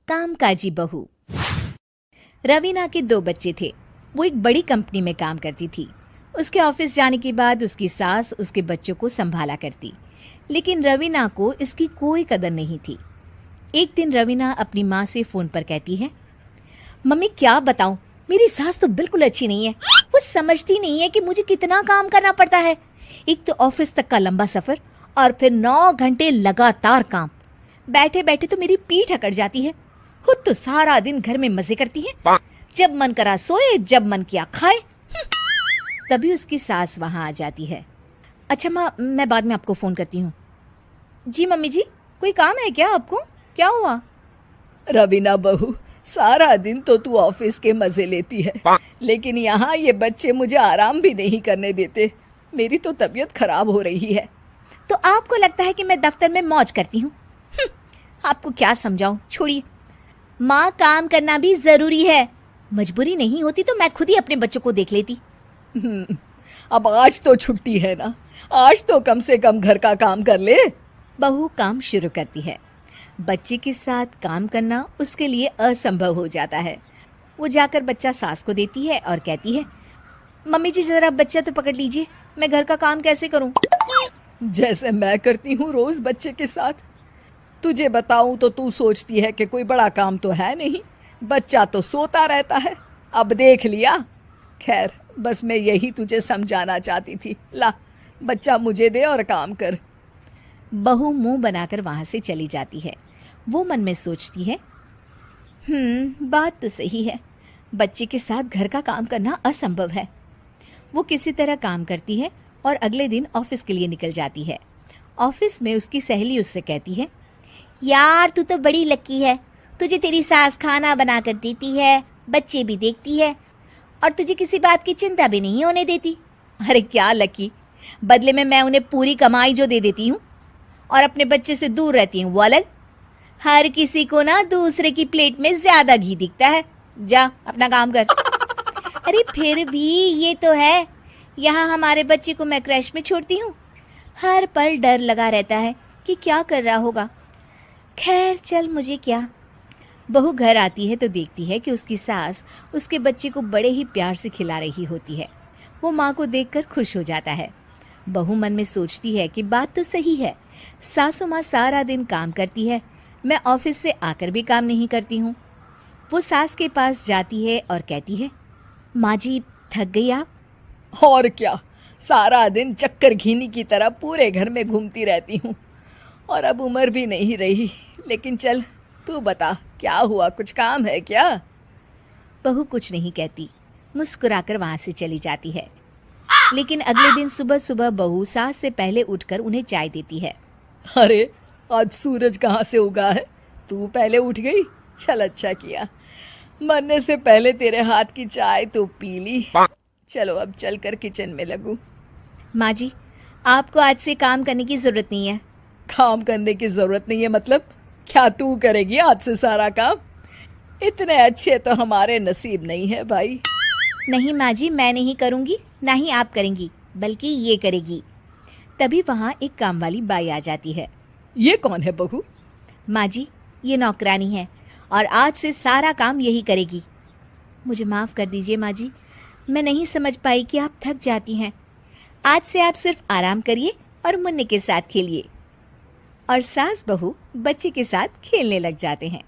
कामकाजी बहू। रवीना के 2 बच्चे थे। वो एक बड़ी कंपनी में काम करती थी। उसके ऑफिस जाने के बाद उसकी सास उसके बच्चों को संभाला करती, लेकिन रवीना को इसकी कोई कदर नहीं थी। एक दिन रवीना अपनी माँ से फ़ोन पर कहती है, मम्मी क्या बताऊं, मेरी सास तो बिल्कुल अच्छी नहीं है। वो समझती नहीं है कि मुझे कितना काम करना पड़ता है। एक तो ऑफिस तक का लंबा सफ़र और फिर 9 घंटे लगातार काम। बैठे बैठे तो मेरी पीठ अकड़ जाती है। खुद तो सारा दिन घर में मजे करती है, जब मन करा सोए, जब मन किया खाए। तभी उसकी सास वहां आ जाती है। अच्छा माँ, मैं बाद में आपको फ़ोन करती हूँ। जी मम्मी जी, कोई काम है क्या आपको? क्या हुआ? रवीना बहू, सारा दिन तो तू ऑफिस के मजे लेती है, लेकिन यहाँ ये बच्चे मुझे आराम भी नहीं करने देते। मेरी तो तबीयत खराब हो रही है। तो आपको लगता है कि मैं दफ्तर में मौज करती हूँ? आपको क्या समझाऊं, छोड़िए। माँ, काम करना भी जरूरी है। मजबूरी नहीं होती तो मैं खुद ही अपने बच्चों को देख लेती। अब आज तो छुट्टी है ना, आज तो कम से कम घर का काम कर ले। बहू काम शुरू करती है। बच्चे के साथ काम करना उसके लिए असंभव हो जाता है। वो जाकर बच्चा सास को देती है और कहती है, मम्मी जी जरा बच्चा तो पकड़ लीजिए, मैं घर का काम कैसे करूं? जैसे मैं करती हूँ रोज बच्चे के साथ। तुझे बताऊं तो तू सोचती है कि कोई बड़ा काम तो है नहीं, बच्चा तो सोता रहता है। अब देख लिया। खैर, बस मैं यही तुझे समझाना चाहती थी। ला, बच्चा मुझे दे और काम कर। बहू मुंह बनाकर वहां से चली जाती है। वो मन में सोचती है, बात तो सही है, बच्चे के साथ घर का काम करना असंभव है। वो किसी तरह काम करती है और अगले दिन ऑफिस के लिए निकल जाती है। ऑफिस में उसकी सहेली उससे कहती है, यार तू तो बड़ी लकी है, तुझे तेरी सास खाना बना कर देती है, बच्चे भी देखती है और तुझे किसी बात की चिंता भी नहीं होने देती। अरे क्या लकी, बदले में मैं उन्हें पूरी कमाई जो दे देती हूँ और अपने बच्चे से दूर रहती हूँ वो अलग। हर किसी को ना दूसरे की प्लेट में ज्यादा घी दिखता है। जा अपना काम कर। अरे फिर भी ये तो है, यहाँ हमारे बच्चे को मैं क्रैश में छोड़ती हूँ, हर पल डर लगा रहता है कि क्या कर रहा होगा। खैर चल, मुझे क्या। बहू घर आती है तो देखती है कि उसकी सास उसके बच्चे को बड़े ही प्यार से खिला रही होती है। वो माँ को देखकर खुश हो जाता है। बहू मन में सोचती है कि बात तो सही है, सासू माँ सारा दिन काम करती है, मैं ऑफिस से आकर भी काम नहीं करती हूँ। वो सास के पास जाती है और कहती है, माँ जी थक गई आप? और क्या, सारा दिन चक्कर घीनी की तरह पूरे घर में घूमती रहती हूँ और अब उम्र भी नहीं रही। लेकिन चल तू बता, क्या हुआ, कुछ काम है क्या? बहू कुछ नहीं कहती, मुस्कुराकर वहां से चली जाती है। लेकिन अगले दिन सुबह सुबह बहू सास से पहले उठकर उन्हें चाय देती है। अरे आज सूरज कहाँ से उगा है, तू पहले उठ गई। चल अच्छा किया, मरने से पहले तेरे हाथ की चाय तो पी ली। चलो अब चलकर किचन में लगूं। माँ जी, आपको आज से काम करने की जरूरत नहीं है। काम करने की जरूरत नहीं है मतलब? क्या तू करेगी आज से सारा काम? इतने अच्छे तो हमारे नसीब नहीं है भाई। नहीं माँ जी, मैं नहीं करूँगी, ना ही आप करेंगी, बल्कि ये करेगी। तभी वहाँ एक काम वाली बाई आ जाती है। ये कौन है बहू? माँ जी, ये नौकरानी है और आज से सारा काम यही करेगी। मुझे माफ़ कर दीजिए माँ जी, मैं नहीं समझ पाई कि आप थक जाती हैं। आज से आप सिर्फ आराम करिए और मुन्ने के साथ खेलिए। और सास बहू बच्चे के साथ खेलने लग जाते हैं।